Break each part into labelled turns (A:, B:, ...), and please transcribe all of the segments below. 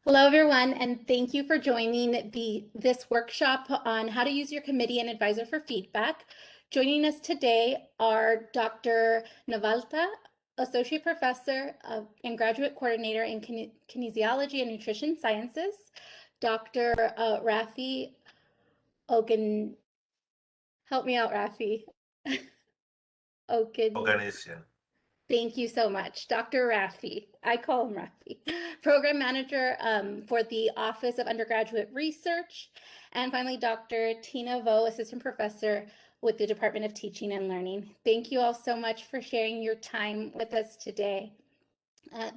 A: Hello, everyone, and thank you for joining this workshop on how to use your committee and advisor for feedback. Joining us today are Dr. Navalta, Associate Professor and Graduate Coordinator in Kinesiology and Nutrition Sciences, Dr. Rafi Ogan. Help me out, Rafi. Ogan.
B: Organization.
A: Thank you so much. Dr. Rafi, I call him Rafi, Program Manager for the Office of Undergraduate Research. And finally, Dr. Tina Vo, Assistant Professor with the Department of Teaching and Learning. Thank you all so much for sharing your time with us today.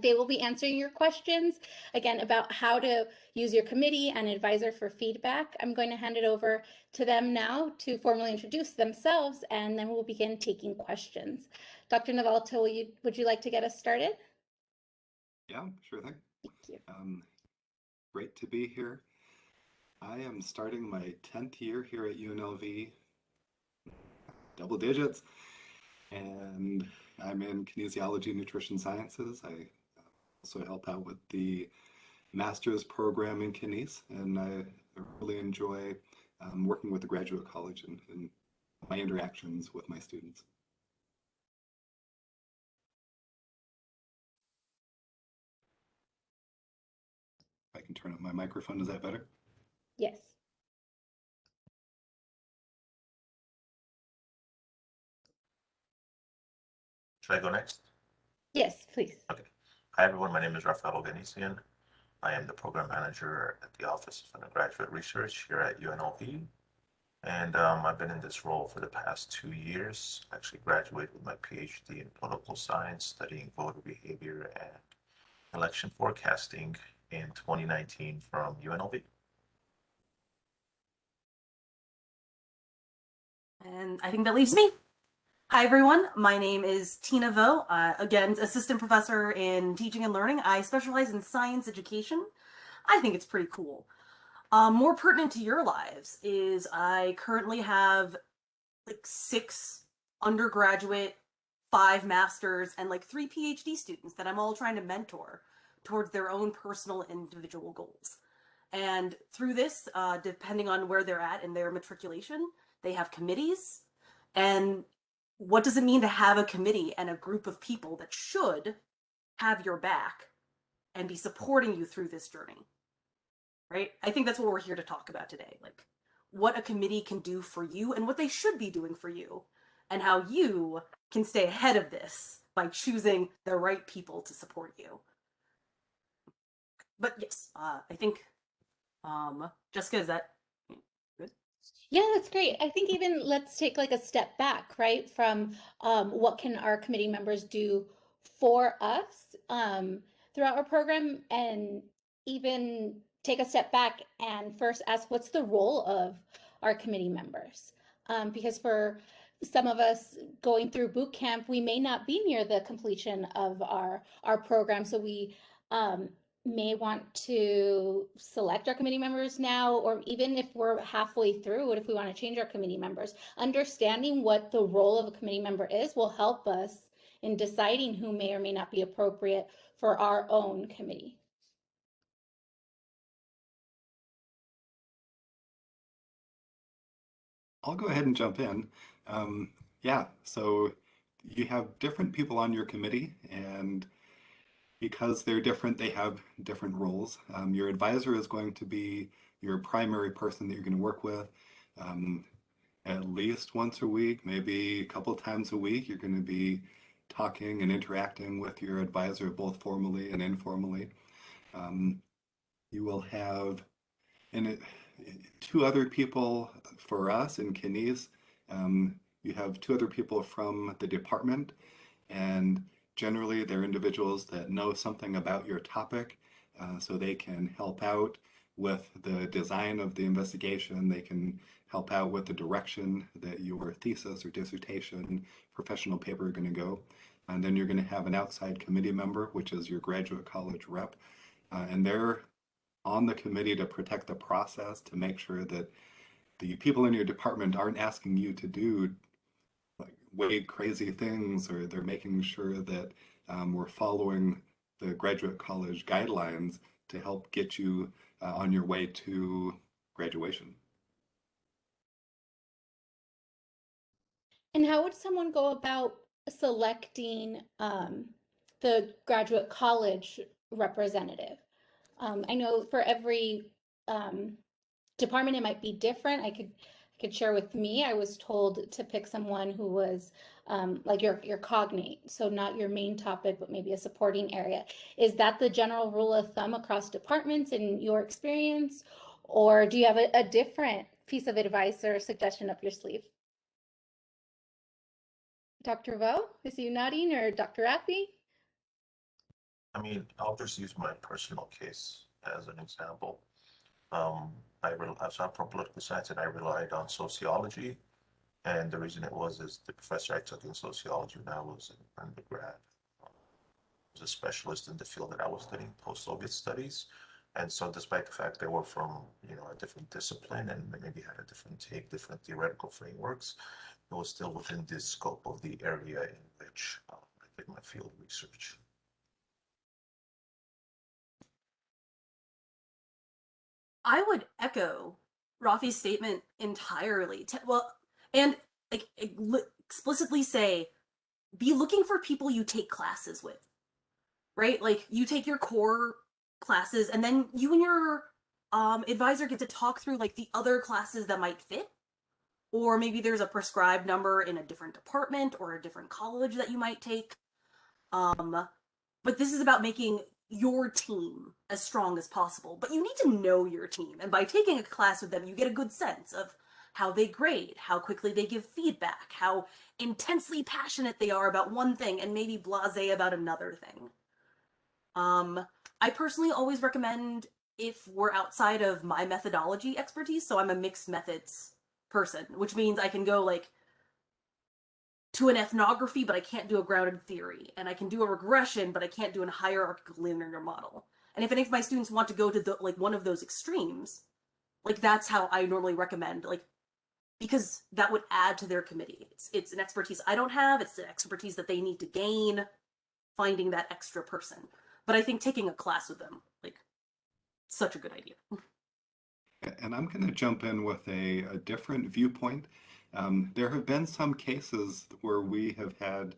A: They will be answering your questions, again, about how to use your committee and advisor for feedback. I'm going to hand it over to them now to formally introduce themselves, and then we'll begin taking questions. Dr. Navalta, would you like to get us started?
C: Yeah, sure thing.
A: Thank you.
C: Great to be here. I am starting my 10th year here at UNLV, double digits, and I'm in kinesiology and nutrition sciences. I also help out with the master's program in kines, and I really enjoy working with the graduate college and my interactions with my students. If I can turn up my microphone, is that better?
A: Yes.
B: Should I go next?
A: Yes, please.
B: Okay. Hi, everyone. My name is Rafael Oganesian. I am the Program Manager at the Office of Undergraduate Research here at UNLV. And I've been in this role for the past 2 years. I actually graduated with my PhD in political science, studying voter behavior and election forecasting in 2019 from UNLV.
D: And I think that leaves me. Hi, everyone. My name is Tina Vo. Again, assistant professor in teaching and learning. I specialize in science education. I think it's pretty cool. More pertinent to your lives is I currently have like 6 undergraduate, 5 masters, and like 3 PhD students that I'm all trying to mentor towards their own personal individual goals. And through this, depending on where they're at in their matriculation, they have committees. And what does it mean to have a committee and a group of people that should have your back and be supporting you through this journey? Right? I think that's what we're here to talk about today. Like what a committee can do for you and what they should be doing for you, and how you can stay ahead of this by choosing the right people to support you. But yes, I think, Jessica, is that good?
A: Yeah, that's great. I think even let's take like a step back, right, from what can our committee members do for us throughout our program, and even take a step back and first ask what's the role of our committee members? Because for some of us going through boot camp, we may not be near the completion of our program, so we may want to select our committee members now, or even if we're halfway through it, if we want to change our committee members. Understanding what the role of a committee member is will help us in deciding who may or may not be appropriate for our own committee.
C: I'll go ahead and jump in. Yeah, so you have different people on your committee, and because they're different, they have different roles. Your advisor is going to be your primary person that you're going to work with at least once a week, maybe a couple times a week. You're going to be talking and interacting with your advisor both formally and informally. You will have two other people for us in kines. You have 2 other people from the department, and generally they're individuals that know something about your topic, so they can help out with the design of the investigation. They can help out with the direction that your thesis or dissertation professional paper are going to go. And then you're going to have an outside committee member, which is your graduate college rep, and they're on the committee to protect the process, to make sure that the people in your department aren't asking you to do like way crazy things, or they're making sure that we're following the graduate college guidelines to help get you on your way to graduation.
A: And how would someone go about selecting the graduate college representative? I know for every department it might be different. I could share with me. I was told to pick someone who was like your cognate, so not your main topic, but maybe a supporting area. Is that the general rule of thumb across departments in your experience, or do you have a different piece of advice or suggestion up your sleeve? Dr. Vo, is you nodding, or Dr. Appy?
B: I mean, I'll just use my personal case as an example. So I'm from political science and I relied on sociology. And the reason it is the professor I took in sociology when I was in undergrad was a specialist in the field that I was studying, post-Soviet studies. And so despite the fact they were from, a different discipline and maybe had a different take, different theoretical frameworks, it was still within the scope of the area in which I did my field research.
D: I would echo Rafi's statement entirely. Well, and like explicitly say, be looking for people you take classes with, right? Like you take your core classes, and then you and your advisor get to talk through like the other classes that might fit, or maybe there's a prescribed number in a different department or a different college that you might take. But this is about making your team as strong as possible. But you need to know your team. And by taking a class with them, you get a good sense of how they grade, how quickly they give feedback, how intensely passionate they are about one thing and maybe blasé about another thing. I personally always recommend, if we're outside of my methodology expertise, so I'm a mixed methods person, which means I can go like to an ethnography, but I can't do a grounded theory. And I can do a regression, but I can't do a hierarchical linear model. And if any of my students want to go to the, like one of those extremes, like that's how I normally recommend, like, because that would add to their committee. It's an expertise I don't have. It's the expertise that they need to gain, finding that extra person. But I think taking a class with them, like, such a good idea.
C: And I'm going to jump in with a different viewpoint. There have been some cases where we have had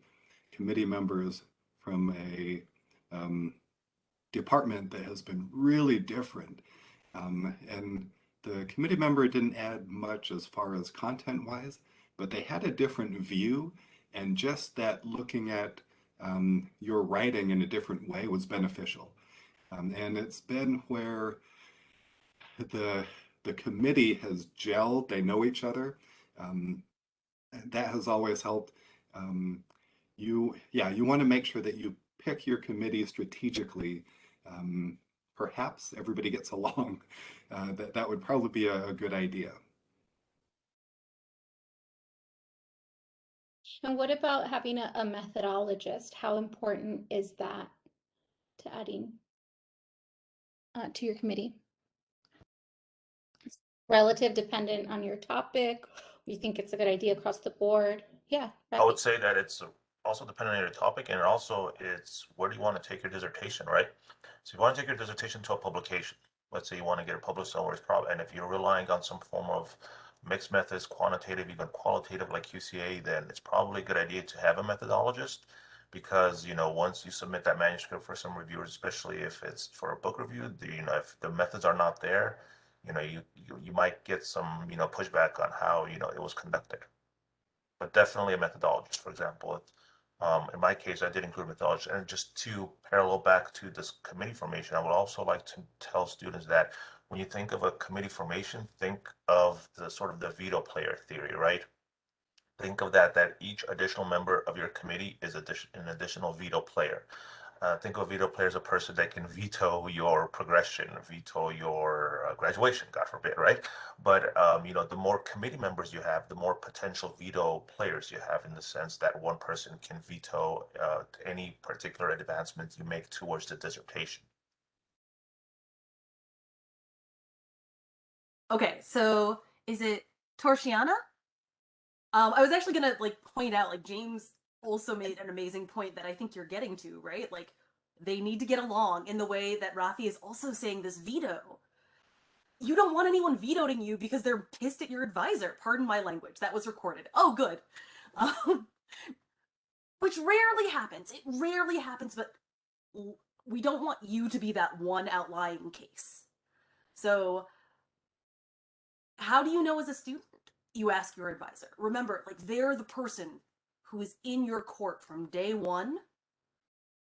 C: committee members from a department that has been really different. And the committee member didn't add much as far as content-wise, but they had a different view, and just that looking at your writing in a different way was beneficial. And it's been where the the committee has gelled, they know each other. Um, that has always helped. You want to make sure that you pick your committee strategically. Um, Perhaps everybody gets along. That would probably be a good idea.
A: And what about having a methodologist? How important is that to adding to your committee? Relative dependent on your topic? You think it's a good idea across the board? Yeah.
B: I would say that it's also dependent on your topic, and also it's where do you want to take your dissertation, right? So you want to take your dissertation to a publication. Let's say you want to get it published somewhere, and if you're relying on some form of mixed methods, quantitative, even qualitative like QCA, then it's probably a good idea to have a methodologist because, once you submit that manuscript for some reviewers, especially if it's for a book review, if the methods are not there, you might get some, pushback on how, it was conducted, but definitely a methodologist. For example, in my case, I did include a methodologist. And just to parallel back to this committee formation, I would also like to tell students that when you think of a committee formation, think of the sort of the veto player theory, right? Think of that each additional member of your committee is an additional veto player. Think of a veto player as a person that can veto your progression, veto your graduation, God forbid, right? But the more committee members you have, the more potential veto players you have, in the sense that one person can veto any particular advancement you make towards the dissertation.
D: Okay, so is it Torsiana? I was actually gonna like point out, like James also made an amazing point that I think you're getting to, right? Like They need to get along in the way that Rafi is also saying this veto. You don't want anyone vetoing you because they're pissed at your advisor. Pardon my language. That was recorded. Oh, good. Um, which rarely happens. It rarely happens, but we don't want you to be that one outlying case. So, how do you know as a student? You ask your advisor. Remember, like, they're the person who is in your court from day one,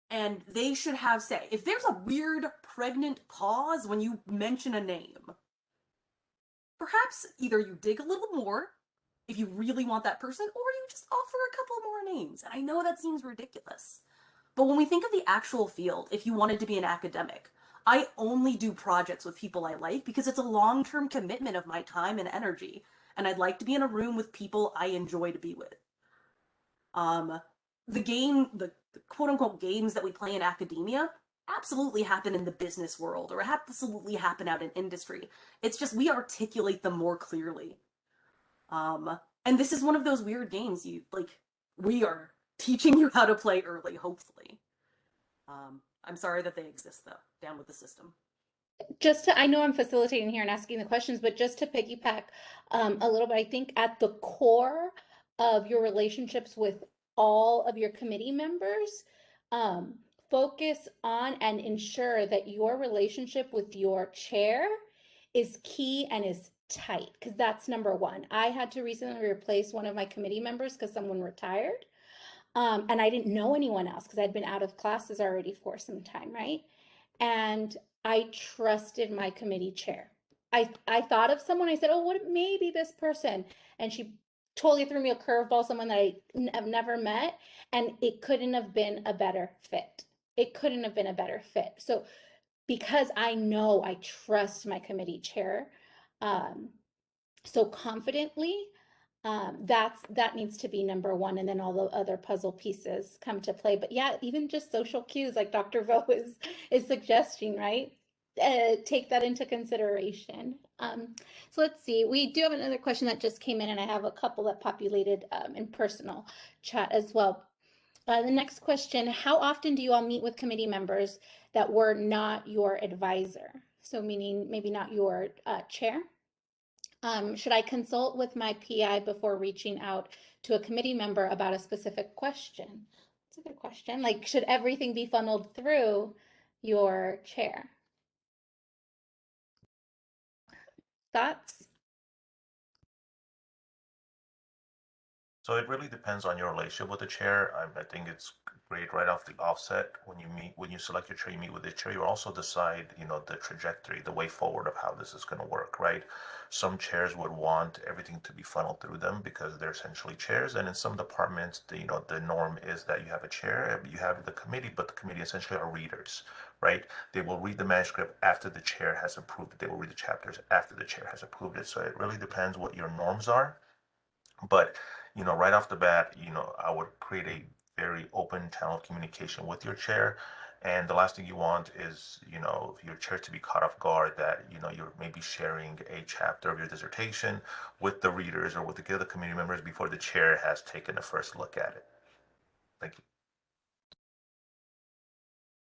D: and they should have say. If there's a weird pregnant pause when you mention a name, perhaps either you dig a little more if you really want that person, or you just offer a couple more names. And I know that seems ridiculous. But when we think of the actual field, if you wanted to be an academic, I only do projects with people I like because it's a long-term commitment of my time and energy. And I'd like to be in a room with people I enjoy to be with. The quote unquote games that we play in academia absolutely happen in the business world or absolutely happen out in industry. It's just we articulate them more clearly. And this is one of those weird games we are teaching you how to play early, hopefully. I'm sorry that they exist though. Down with the system.
A: I know I'm facilitating here and asking the questions, but just to piggyback a little bit, I think at the core of your relationships with all of your committee members, um, focus on and ensure that your relationship with your chair is key and is tight, because that's number one. I had to recently replace one of my committee members because someone retired. And I didn't know anyone else because I'd been out of classes already for some time, right? And I trusted my committee chair. I thought of someone, I said, oh, what maybe this person? And she totally threw me a curveball, someone that I have never met, and it couldn't have been a better fit. It couldn't have been a better fit. So because I know I trust my committee chair so confidently, that needs to be number one, and then all the other puzzle pieces come to play. But yeah, even just social cues like Dr. Vo is suggesting, right? Take that into consideration. So let's see, we do have another question that just came in, and I have a couple that populated in personal chat as well. The next question, how often do you all meet with committee members that were not your advisor? So meaning maybe not your chair? Should I consult with my PI before reaching out to a committee member about a specific question? That's a good question. Like, should everything be funneled through your chair? Thoughts?
B: So it really depends on your relationship with the chair. I think it's great right off the offset when you select your chair, you meet with the chair. You also decide, the trajectory, the way forward of how this is going to work, right? Some chairs would want everything to be funneled through them because they're essentially chairs. And in some departments, the norm is that you have a chair, you have the committee, but the committee essentially are readers, right? They will read the manuscript after the chair has approved it. They will read the chapters after the chair has approved it. So it really depends what your norms are. But, right off the bat, I would create a very open channel of communication with your chair. And the last thing you want is, your chair to be caught off guard that, you're maybe sharing a chapter of your dissertation with the readers or with the other community members before the chair has taken a first look at it. Thank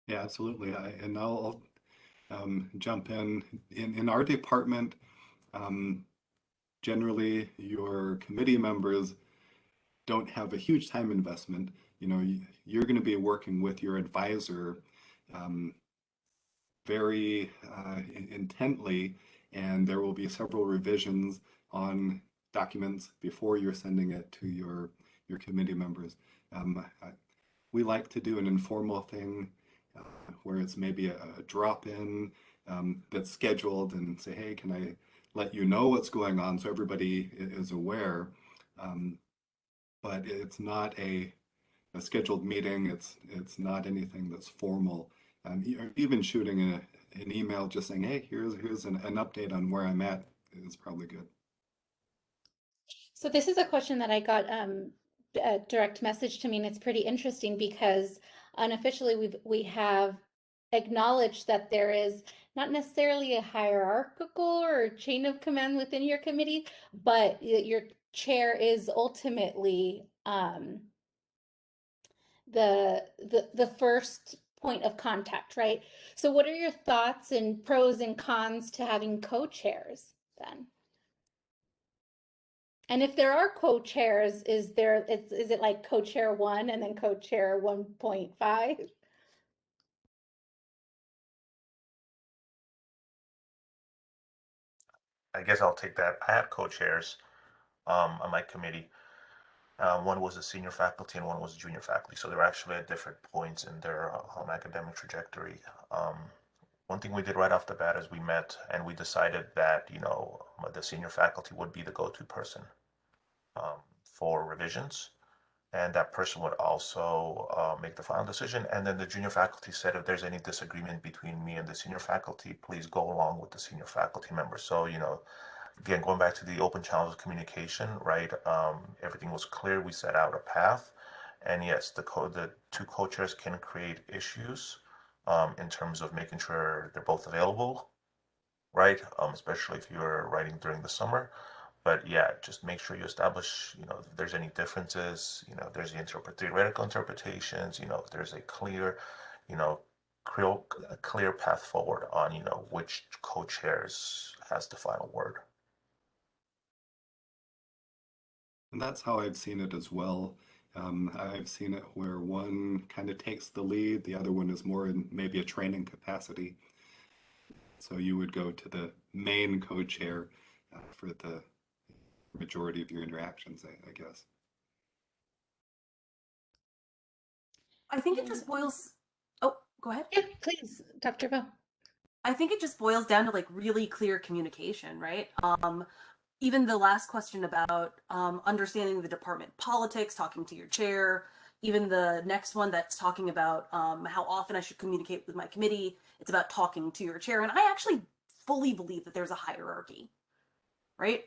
B: you.
C: Yeah, absolutely. I'll jump in. In our department, um, generally your committee members don't have a huge time investment. You're going to be working with your advisor um, very intently, and there will be several revisions on documents before you're sending it to your committee members. We like to do an informal thing where it's maybe a drop-in that's scheduled and say, hey, can I let you know what's going on so everybody is aware? But it's not a scheduled meeting. It's not anything that's formal. Even shooting an email just saying, hey, here's an update on where I'm at is probably good.
A: So this is a question that I got a direct message to me, and it's pretty interesting because unofficially we have acknowledged that there is not necessarily a hierarchical or chain of command within your committee, but your chair is ultimately the first point of contact, right? So what are your thoughts and pros and cons to having co-chairs then? And if there are co-chairs, is it like co-chair 1 and then co-chair 1.5?
B: I guess I'll take that. I had co-chairs on my committee. One was a senior faculty and one was junior faculty, so they're actually at different points in their academic trajectory. One thing we did right off the bat is we met and we decided that, you know, the senior faculty would be the go-to person for revisions, and that person would also make the final decision. And then the junior faculty said, if there's any disagreement between me and the senior faculty, please go along with the senior faculty member. So, you know, again, going back to the open channels of communication, right? Everything was clear. We set out a path, and yes, the two co-chairs can create issues in terms of making sure they're both available, right? Especially if you're writing during the summer. But yeah, just make sure you establish, you know, if there's any differences, you know, there's the theoretical interpretations, you know, if there's a clear, you know, a clear path forward on, you know, which co-chairs has the final word.
C: And that's how I've seen it as well. I've seen it where one kind of takes the lead, the other one is more in maybe a training capacity. So you would go to the main co-chair for the majority of your interactions, I guess.
D: I think it just boils. Oh, go ahead.
A: Yeah, please, Dr. Vo.
D: I think it just boils down to like really clear communication, right? Even the last question about understanding the department politics, talking to your chair, even the next one that's talking about how often I should communicate with my committee, it's about talking to your chair. And I actually fully believe that there's a hierarchy, right?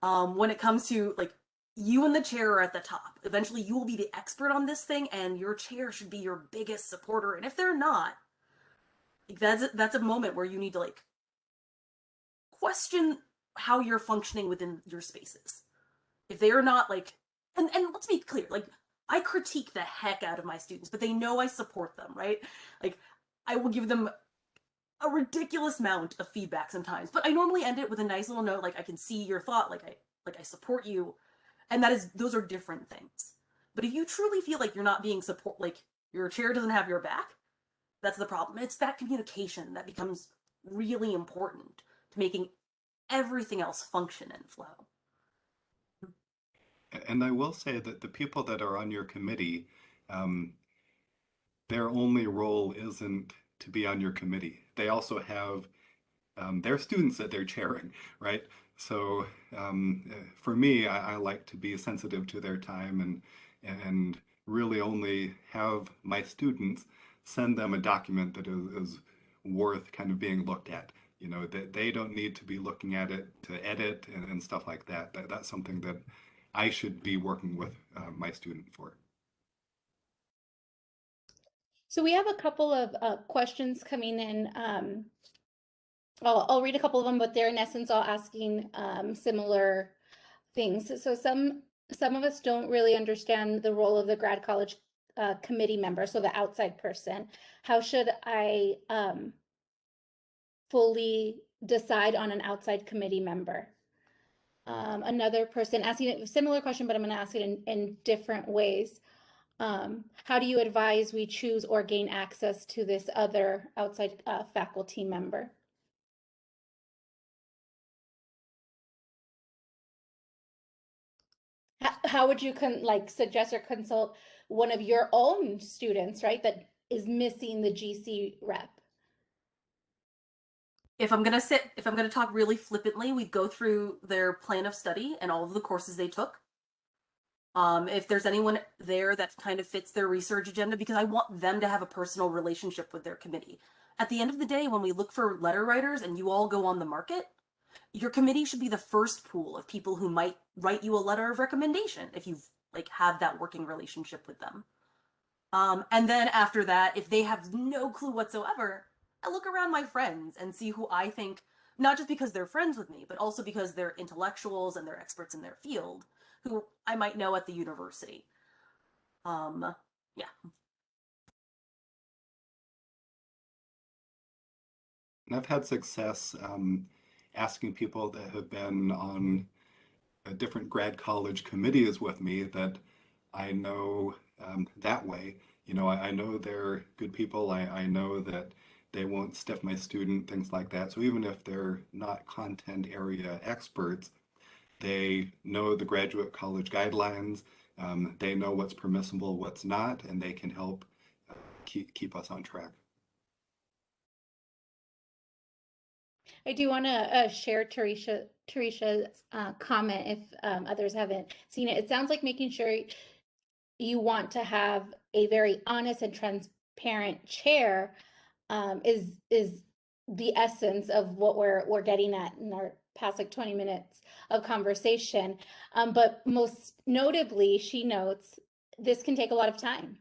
D: When it comes to like you and the chair are at the top. Eventually you will be the expert on this thing and your chair should be your biggest supporter. And if they're not, that's a moment where you need to like question how you're functioning within your spaces. If they are not like, and let's be clear, like I critique the heck out of my students, but they know I support them, right? Like I will give them a ridiculous amount of feedback sometimes, but I normally end it with a nice little note, like I can see your thought, like I support you, and those are different things. But if you truly feel like you're not being support, like your chair doesn't have your back, that's the problem. It's that communication that becomes really important to making everything else function and flow.
C: And I will say that the people that are on your committee, um, their only role isn't to be on your committee. They also have their students that they're chairing, right? So for me, I like to be sensitive to their time and really only have my students send them a document that is worth kind of being looked at. You know, that they don't need to be looking at it to edit and stuff like that. That's something that I should be working with my student for.
A: So we have a couple of questions coming in. I'll read a couple of them, but they're in essence all asking similar things. So some of us don't really understand the role of the grad college committee member, so the outside person. How should I fully decide on an outside committee member? Another person asking a similar question, but I'm going to ask it in different ways. How do you advise we choose or gain access to this other outside faculty member? How would you suggest or consult one of your own students, right, that is missing the GC rep?
D: If I'm gonna talk really flippantly, we go through their plan of study and all of the courses they took. If there's anyone there that kind of fits their research agenda, because I want them to have a personal relationship with their committee. At the end of the day, when we look for letter writers and you all go on the market, your committee should be the first pool of people who might write you a letter of recommendation if you've like have that working relationship with them. And then after that, if they have no clue whatsoever, I look around my friends and see who I think, not just because they're friends with me, but also because they're intellectuals and they're experts in their field, who I might know at the university. Yeah.
C: And I've had success asking people that have been on different grad college committees with me that I know that way. You know, I know they're good people. I know that they won't stiff my student, things like that. So even if they're not content area experts, they know the graduate college guidelines. They know what's permissible, what's not, and they can help keep us on track.
A: I do want to share Teresa's comment if others haven't seen it. It sounds like making sure you want to have a very honest and transparent chair is the essence of what we're getting at in our past like 20 minutes of conversation. But most notably, she notes this can take a lot of time,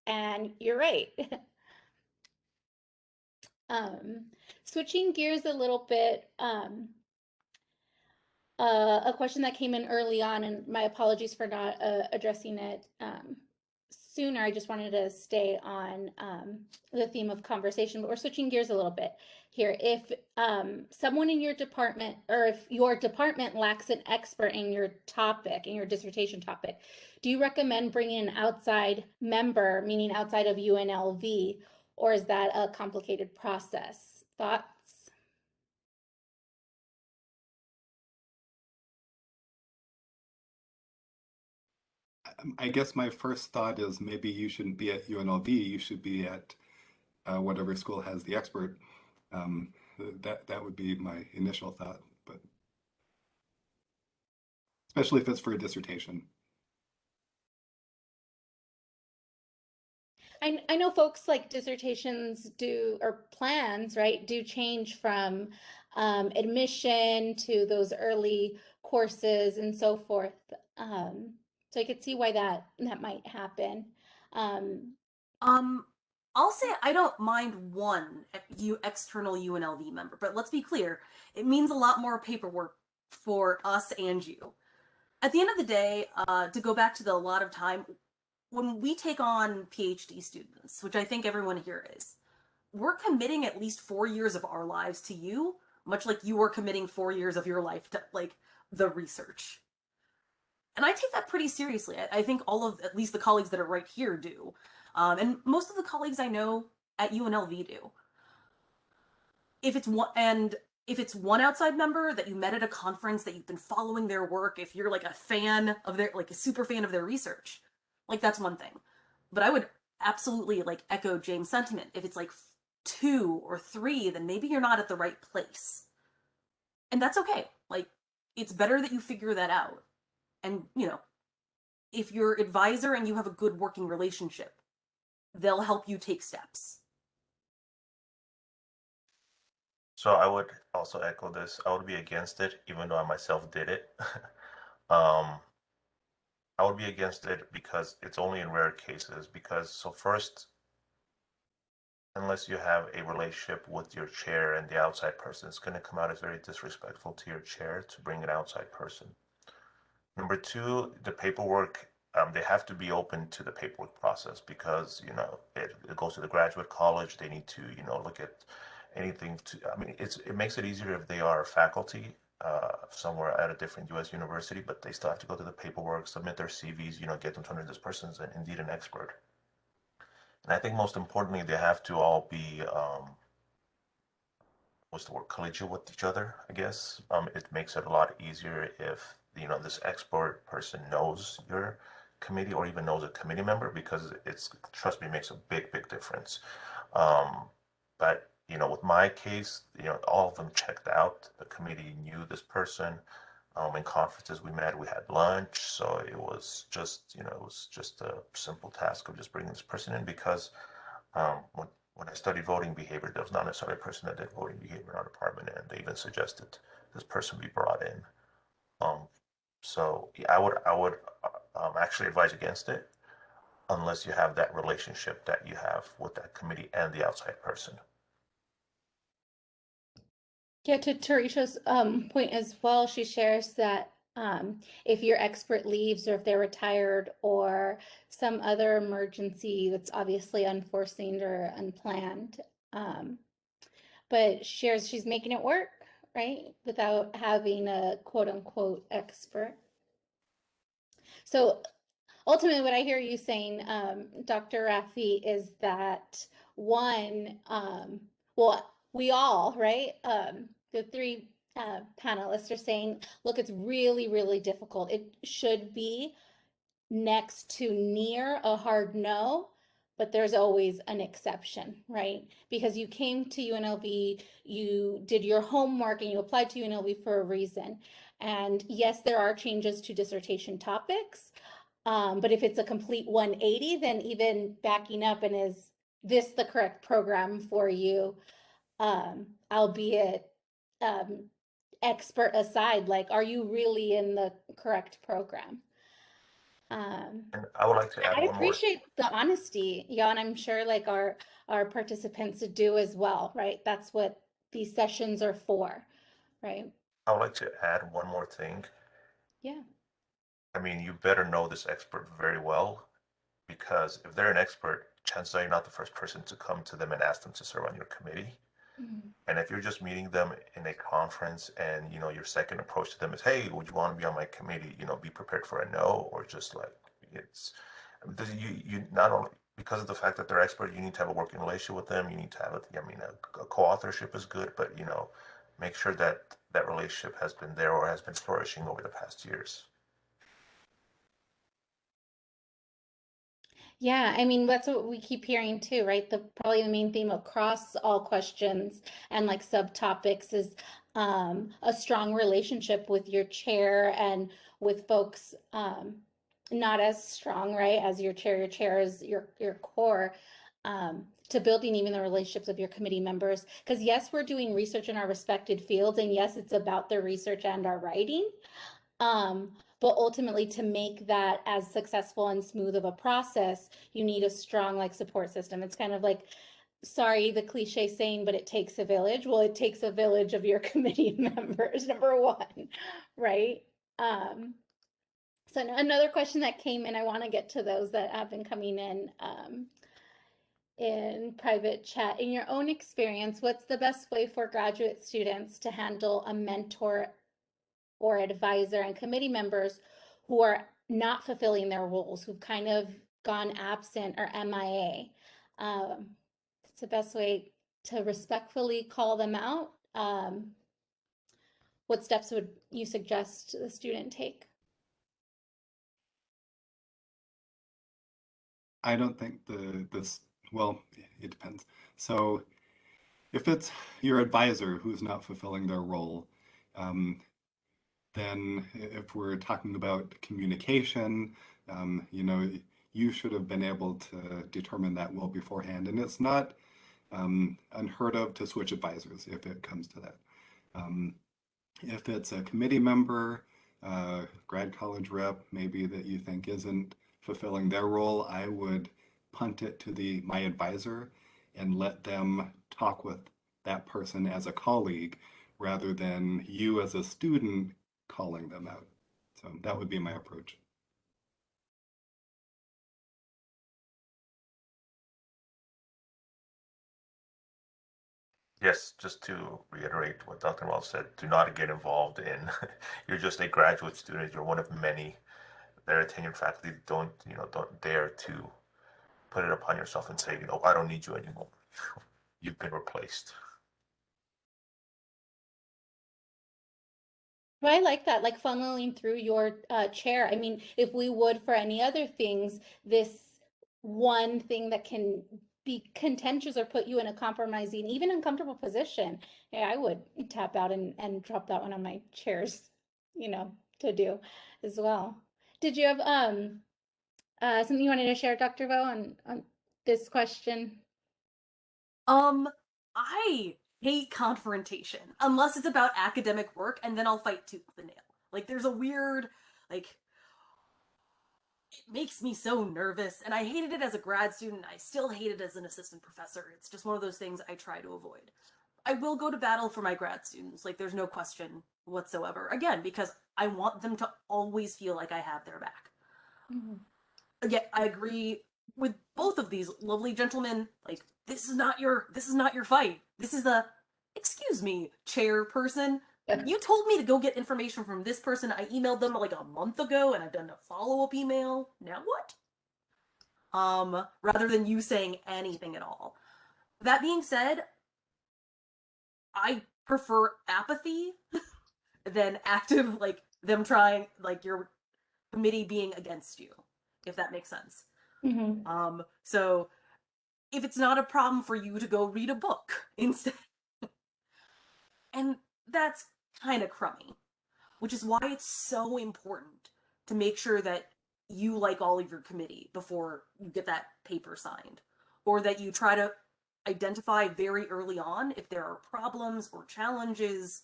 A: and you're right. um, Switching gears a little bit. A question that came in early on, and my apologies for not addressing it sooner. I just wanted to stay on the theme of conversation, but we're switching gears a little bit here. If someone in your department, or if your department lacks an expert in your topic, in your dissertation topic, do you recommend bringing an outside member, meaning outside of UNLV, or is that a complicated process? Thoughts?
C: I guess my first thought is maybe you shouldn't be at UNLV, you should be at whatever school has the expert. Um, that would be my initial thought, but especially if it's for a dissertation.
A: I know folks like dissertations do, or plans, right, do change from admission to those early courses and so forth. So I could see why that might happen. Um,
D: Um, I'll say I don't mind one external UNLV member, but let's be clear, it means a lot more paperwork for us and you. At the end of the day, to go back to the a lot of time, when we take on PhD students, which I think everyone here is, we're committing at least 4 years of our lives to you, much like you are committing 4 years of your life to like the research. And I take that pretty seriously. I think all of at least the colleagues that are right here do, and most of the colleagues I know at UNLV do. If it's one and if it's one outside member that you met at a conference that you've been following their work, if you're like a fan of their like a super fan of their research, like that's one thing. But I would absolutely like echo James' sentiment. If it's like two or three, then maybe you're not at the right place. And that's okay. Like it's better that you figure that out. And, you know, if your advisor and you have a good working relationship, they'll help you take steps.
B: So I would also echo this. I would be against it, even though I myself did it. um, I would be against it because it's only in rare cases. Because so first, unless you have a relationship with your chair and the outside person, it's going to come out as very disrespectful to your chair to bring an outside person. Number two, the paperwork, they have to be open to the paperwork process because, you know, it goes to the graduate college. They need to, you know, look at anything to, I mean, it makes it easier if they are faculty somewhere at a different U.S. university, but they still have to go to the paperwork, submit their CVs, you know, get them to know this person's indeed an expert. And I think most importantly, they have to all be, what's the word, collegial with each other, I guess. It makes it a lot easier if, you know, this expert person knows your committee or even knows a committee member because it's, trust me, makes a big difference. Um, but, you know, with my case, you know, all of them checked out. The committee knew this person. In conferences we met, we had lunch. So it was just, you know, it was just a simple task of just bringing this person in because when I studied voting behavior, there was not necessarily a person that did voting behavior in our department, and they even suggested this person be brought in. Um, so yeah, I would actually advise against it unless you have that relationship that you have with that committee and the outside person.
A: Yeah, to Teresa's point as well, she shares that if your expert leaves or if they're retired or some other emergency that's obviously unforeseen or unplanned, but shares she's making it work, right? Without having a quote unquote expert. So ultimately, what I hear you saying, Dr. Raffi, is that one, well, we all, right? The three panelists are saying, look, it's really, really difficult. It should be next to near a hard no, but there's always an exception, right? Because you came to UNLV, you did your homework, and you applied to UNLV for a reason. And yes, there are changes to dissertation topics, but if it's a complete 180, then even backing up and is this the correct program for you, albeit expert aside, like, are you really in the correct program?
B: And I would like to add
A: I
B: one more.
A: appreciate the honesty, yeah, and I'm sure like our participants do as well, right? That's what these sessions are for, right?
B: I would like to add one more thing.
A: Yeah.
B: I mean, you better know this expert very well, because if they're an expert, chances are you're not the first person to come to them and ask them to serve on your committee.
A: Mhm.
B: And if you're just meeting them in a conference and your second approach to them is, hey, would you want to be on my committee? Be prepared for a no, or just like it's you not only because of the fact that they're expert, you need to have a working relationship with them. You need to have a co-authorship is good, but make sure that that relationship has been there or has been flourishing over the past years.
A: Yeah, I mean, that's what we keep hearing too, right? Probably the main theme across all questions and like subtopics is a strong relationship with your chair and with folks not as strong, right, as your chair. Your chair is your core, to building even the relationships of your committee members. Because yes, we're doing research in our respected fields, and yes, it's about the research and our writing. Um, but ultimately, to make that as successful and smooth of a process, you need a strong like support system. It's kind of like, sorry, the cliche saying, but it takes a village. Well, it takes a village of your committee members, number one, right? So another question that came in, I want to get to those that have been coming in private chat. In your own experience, what's the best way for graduate students to handle a mentor or advisor and committee members who are not fulfilling their roles, who've kind of gone absent or MIA? It's the best way to respectfully call them out. What steps would you suggest the student take?
C: I don't think this, well, it depends. So if it's your advisor who's not fulfilling their role, um, then if we're talking about communication, you should have been able to determine that well beforehand. And it's not unheard of to switch advisors if it comes to that. Um, if it's a committee member, grad college rep, maybe that you think isn't fulfilling their role, I would punt it to my advisor and let them talk with that person as a colleague rather than you as a student calling them out. So that would be my approach.
B: Yes, just to reiterate what Dr. Wells said, do not get involved in, you're just a graduate student, you're one of many. There are tenured faculty, don't dare to put it upon yourself and say, I don't need you anymore. You've been replaced.
A: Well, I like that, like funneling through your chair. I mean, if we would for any other things, this one thing that can be contentious or put you in a compromising, even uncomfortable position, yeah, I would tap out and drop that one on my chairs, to do as well. Did you have something you wanted to share, Dr. Vo, on this question?
D: I hate confrontation unless it's about academic work, and then I'll fight tooth and nail. Like, there's a weird, like, it makes me so nervous, and I hated it as a grad student. I still hate it as an assistant professor. It's just one of those things I try to avoid. I will go to battle for my grad students, like, there's no question whatsoever. Again, because I want them to always feel like I have their back.
A: Mhm.
D: Again, I agree with both of these lovely gentlemen. Like, this is not your fight. This is excuse me, chairperson, you told me to go get information from this person. I emailed them like a month ago and I've done a follow-up email. Now what? Rather than you saying anything at all. That being said, I prefer apathy than active, like them trying, like your committee being against you, if that makes sense. So if it's not a problem for you to go read a book instead, and that's kind of crummy, which is why it's so important to make sure that you like all of your committee before you get that paper signed, or that you try to identify very early on if there are problems or challenges.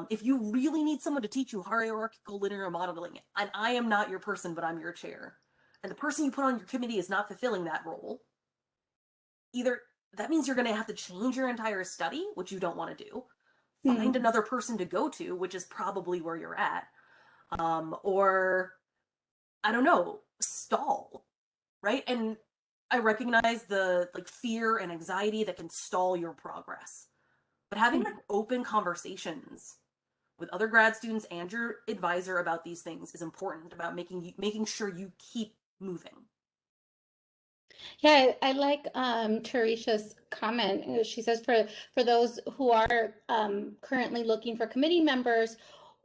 D: If you really need someone to teach you hierarchical linear modeling, and I am not your person, but I'm your chair, and the person you put on your committee is not fulfilling that role, either that means you're going to have to change your entire study, which you don't want to do, find another person to go to, which is probably where you're at, or I don't know, stall, right? And I recognize the like fear and anxiety that can stall your progress, but having like open conversations with other grad students and your advisor about these things is important about making sure you keep moving.
A: Yeah, I like Teresha's comment. She says for those who are currently looking for committee members,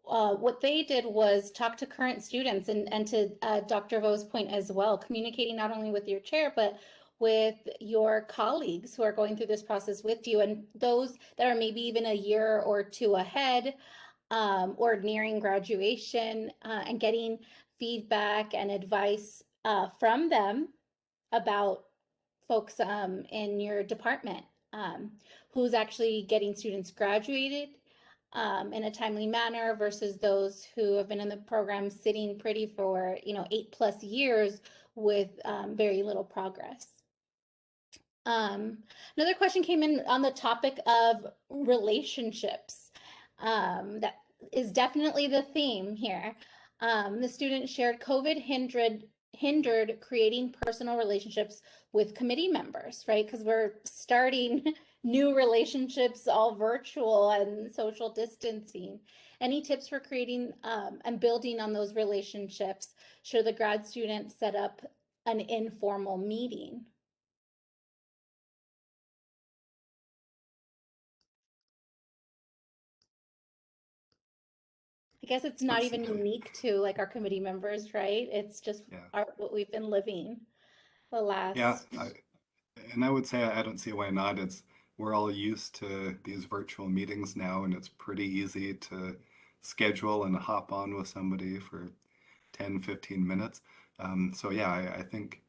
A: what they did was talk to current students and to Dr. Vo's point as well, communicating not only with your chair, but with your colleagues who are going through this process with you, and those that are maybe even a year or two ahead or nearing graduation, and getting feedback and advice from them about folks in your department, who's actually getting students graduated in a timely manner versus those who have been in the program sitting pretty for 8+ years with very little progress. Another question came in on the topic of relationships. That is definitely the theme here. The student shared COVID hindered creating personal relationships with committee members, right? Because we're starting new relationships all virtual and social distancing. Any tips for creating and building on those relationships should the grad student set up an informal meeting? I guess it's not even unique to like our committee members, right? It's just what we've been living the last.
C: Yeah, I would say I don't see why not. We're all used to these virtual meetings now, and it's pretty easy to schedule and hop on with somebody for 10, 15 minutes. So yeah, I think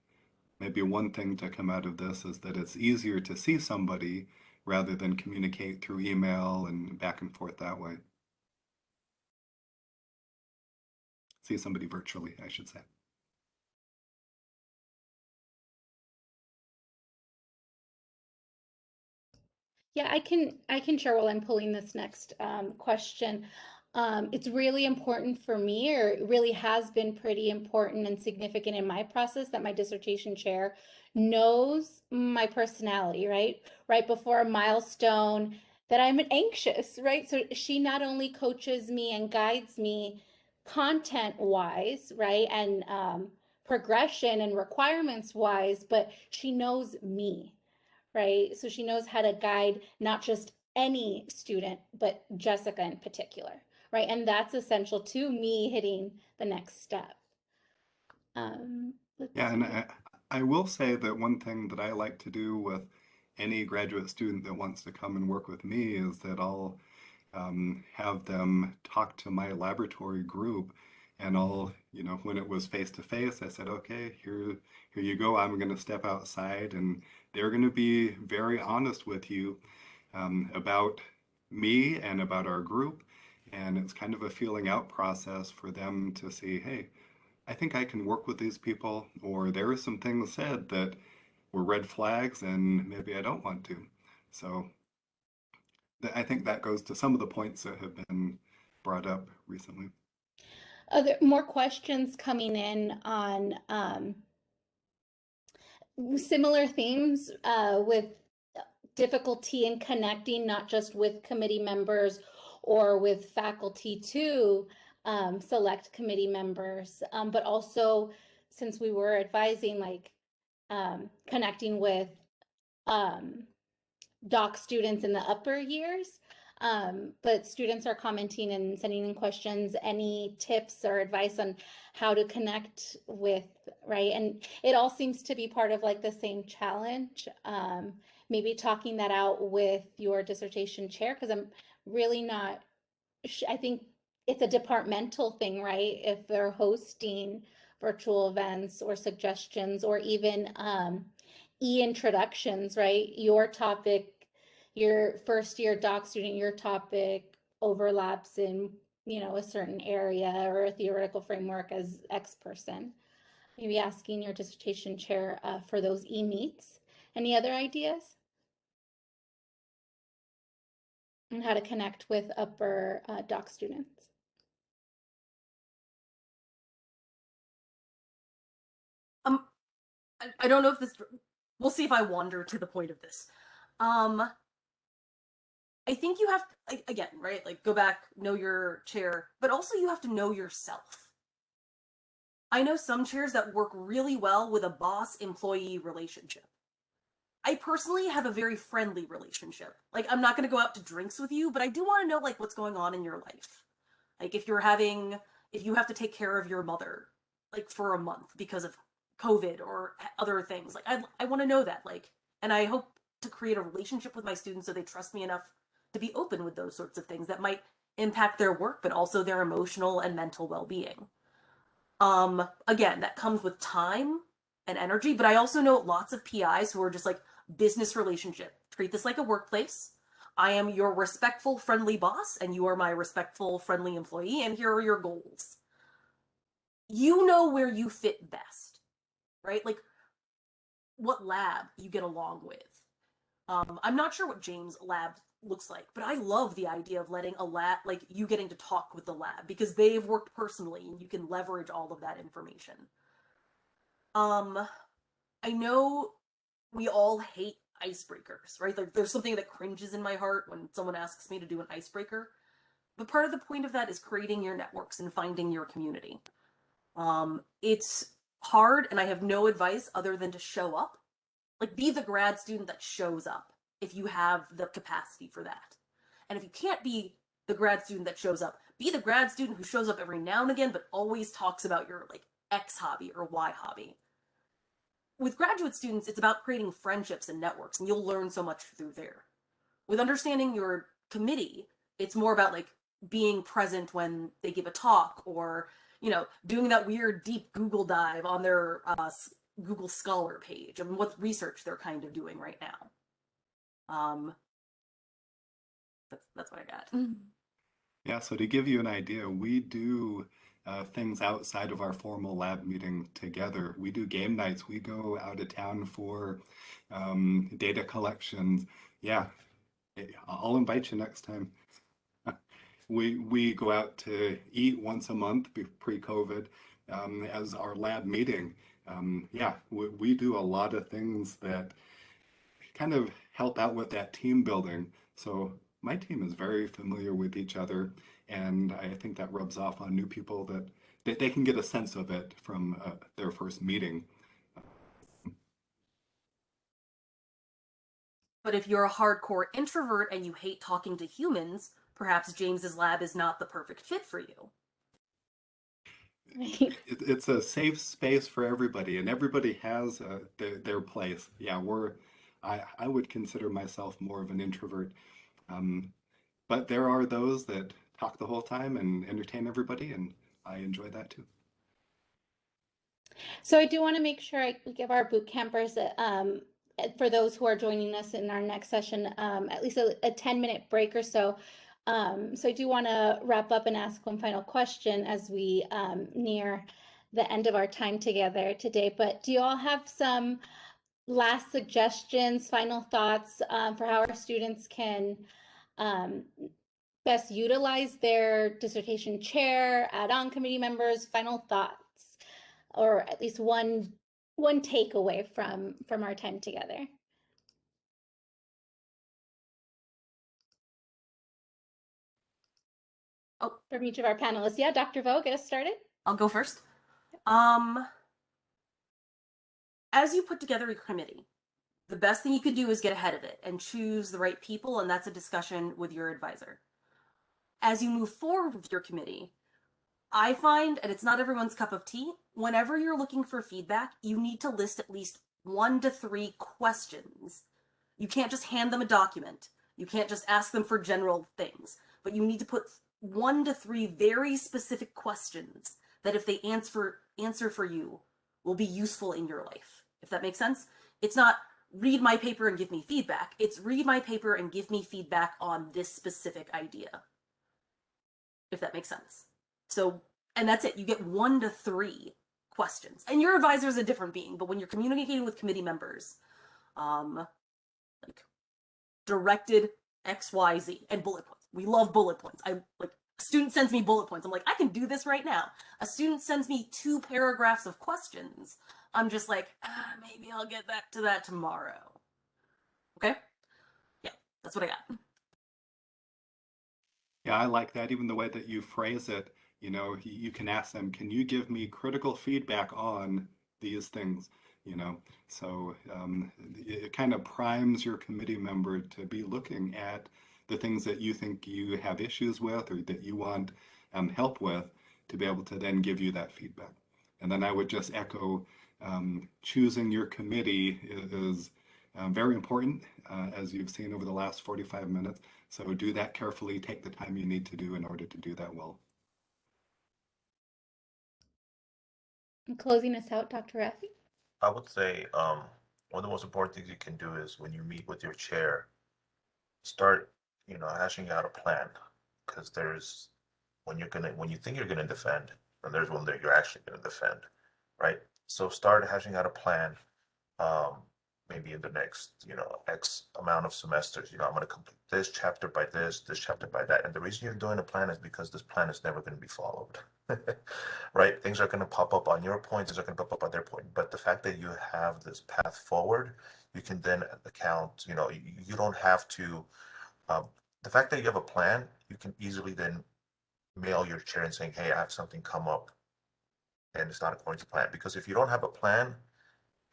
C: maybe one thing to come out of this is that it's easier to see somebody rather than communicate through email and back and forth that way. See somebody virtually, I should say.
A: Yeah, I can share while I'm pulling this next question. It's really important for me, or it really has been pretty important and significant in my process, that my dissertation chair knows my personality, right? Right before a milestone, that I'm anxious, right? So she not only coaches me and guides me content wise, right? And progression and requirements wise, but she knows me, right? So she knows how to guide not just any student, but Jessica in particular, right? And that's essential to me hitting the next step.
C: Yeah, and I will say that one thing that I like to do with any graduate student that wants to come and work with me is that I'll have them talk to my laboratory group, and when it was face to face, I said, okay, here you go. I'm going to step outside, and they're going to be very honest with you about me and about our group. And it's kind of a feeling out process for them to see, hey, I think I can work with these people, or there are some things said that were red flags, and maybe I don't want to. So I think that goes to some of the points that have been brought up recently.
A: Are there more questions coming in on similar themes with difficulty in connecting, not just with committee members or with faculty to select committee members, but also since we were advising, like connecting with doc students in the upper years. But students are commenting and sending in questions, any tips or advice on how to connect with, right? And it all seems to be part of like the same challenge. Maybe talking that out with your dissertation chair, because I'm really not, I think it's a departmental thing, right? If they're hosting virtual events or suggestions or even e-introductions, right? Your topic, your first year doc student, your topic overlaps in, you know, a certain area or a theoretical framework as X person. Maybe asking your dissertation chair for those e-meets. Any other ideas? And how to connect with upper doc students.
D: I don't know if this. We'll see if I wander to the point of this. I think you have again, right? Like go back, know your chair, but also you have to know yourself. I know some chairs that work really well with a boss-employee relationship. I personally have a very friendly relationship. Like I'm not going to go out to drinks with you, but I do want to know like what's going on in your life. Like if you have to take care of your mother like for a month because of COVID or other things. Like I want to know that, like, and I hope to create a relationship with my students so they trust me enough to be open with those sorts of things that might impact their work, but also their emotional and mental well-being. Again, that comes with time and energy, but I also know lots of PIs who are just like business relationship. Treat this like a workplace. I am your respectful, friendly boss, and you are my respectful, friendly employee, and here are your goals. You know where you fit best, right? Like what lab you get along with. I'm not sure what James' lab looks like, but I love the idea of letting a lab, like you getting to talk with the lab because they've worked personally and you can leverage all of that information. I know we all hate icebreakers, right? Like there's something that cringes in my heart when someone asks me to do an icebreaker. But part of the point of that is creating your networks and finding your community. It's hard, and I have no advice other than to show up. Like, be the grad student that shows up if you have the capacity for that. And if you can't be the grad student that shows up, be the grad student who shows up every now and again, but always talks about your like X hobby or Y hobby. With graduate students, it's about creating friendships and networks, and you'll learn so much through there. With understanding your committee, it's more about like being present when they give a talk or, you know, doing that weird deep Google dive on their Google Scholar page and what research they're kind of doing right now. That's what I got.
C: Yeah, so to give you an idea, we do things outside of our formal lab meeting together. We do game nights. We go out of town for data collections. Yeah, I'll invite you next time. We go out to eat once a month pre-COVID as our lab meeting. Yeah, we do a lot of things that kind of help out with that team building. So my team is very familiar with each other, and I think that rubs off on new people that they can get a sense of it from their first meeting.
D: But if you're a hardcore introvert and you hate talking to humans, perhaps James's lab is not the perfect fit for you.
C: It's a safe space for everybody, and everybody has their place. Yeah, I would consider myself more of an introvert, but there are those that talk the whole time and entertain everybody, and I enjoy that too.
A: So I do want to make sure we give our boot campers, for those who are joining us in our next session, at least a 10-minute break or so. So I do want to wrap up and ask one final question as we near the end of our time together today. But do you all have some last suggestions, final thoughts for how our students can best utilize their dissertation chair, add-on committee members, final thoughts? Or at least one takeaway from our time together?
D: Oh,
A: from each of our panelists. Yeah, Dr. Vo, get us started.
D: I'll go first. As you put together your committee, the best thing you could do is get ahead of it and choose the right people, and that's a discussion with your advisor. As you move forward with your committee, I find, and it's not everyone's cup of tea, whenever you're looking for feedback, you need to list at least 1 to 3 questions. You can't just hand them a document. You can't just ask them for general things, but you need to put 1 to 3 very specific questions that if they answer for you will be useful in your life. If that makes sense? It's not read my paper and give me feedback. It's read my paper and give me feedback on this specific idea. If that makes sense. So, and that's it. You get 1 to 3 questions. And your advisor is a different being, but when you're communicating with committee members, like directed XYZ and bullet points. We love bullet points. I like a student sends me bullet points. I'm like, I can do this right now. A student sends me 2 paragraphs of questions. I'm just like, maybe I'll get that to that tomorrow. Okay? Yeah, that's what I got.
C: Yeah, I like that. Even the way that you phrase it, you know, you can ask them, can you give me critical feedback on these things? You know, so it kind of primes your committee member to be looking at the things that you think you have issues with or that you want help with to be able to then give you that feedback. And then I would just echo choosing your committee is very important, as you've seen over the last 45 minutes. So do that carefully, take the time you need to do in order to do that well.
A: And closing us out, Dr. Raffi.
B: I would say one of the most important things you can do is when you meet with your chair, start, hashing out a plan. Because there's when you think you're gonna defend, and there's one that you're actually gonna defend, right? So start hashing out a plan. um, Maybe in the next, X amount of semesters, I'm going to complete this chapter by this chapter by that. And the reason you're doing a plan is because this plan is never going to be followed, right? Things are going to pop up on your point, things are going to pop up on their point. But the fact that you have this path forward, you can then account, you don't have to, um, the fact that you have a plan, you can easily then mail your chair and saying, hey, I have something come up and it's not according to plan. Because if you don't have a plan,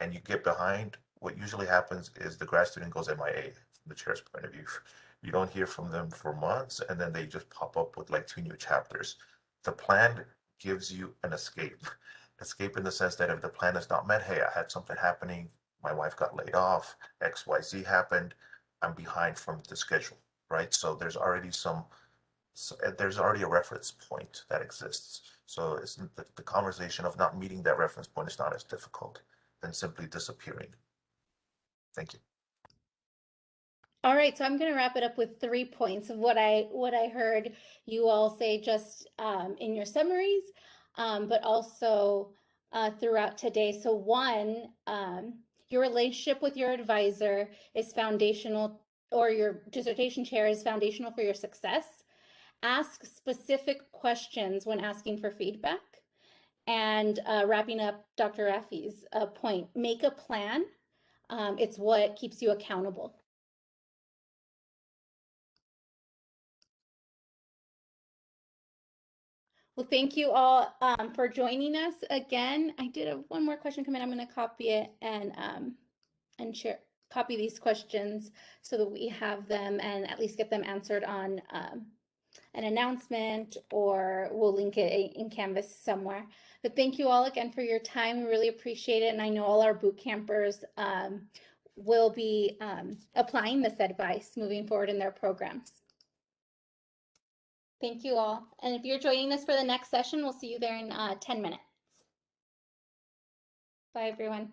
B: and you get behind, what usually happens is the grad student goes MIA from the chair's point of view. You don't hear from them for months, and then they just pop up with like 2 new chapters. The plan gives you an escape. Escape in the sense that if the plan is not met, hey, I had something happening, my wife got laid off, XYZ happened, I'm behind from the schedule, right? So there's already a reference point that exists. So it's the conversation of not meeting that reference point is not as difficult than simply disappearing. Thank you.
A: All right, so I'm going to wrap it up with 3 points of what I heard you all say just in your summaries, but also throughout today. So 1, your relationship with your advisor is foundational, or your dissertation chair is foundational for your success. Ask specific questions when asking for feedback. And wrapping up Dr. Raffi's point, make a plan. It's what keeps you accountable. Well, thank you all for joining us again. I did have one more question come in. I'm going to copy it and share copy these questions so that we have them and at least get them answered on an announcement, or we'll link it in Canvas somewhere. But thank you all again for your time. We really appreciate it. And I know all our boot campers will be applying this advice moving forward in their programs. Thank you all. And if you're joining us for the next session, we'll see you there in 10 minutes. Bye, everyone.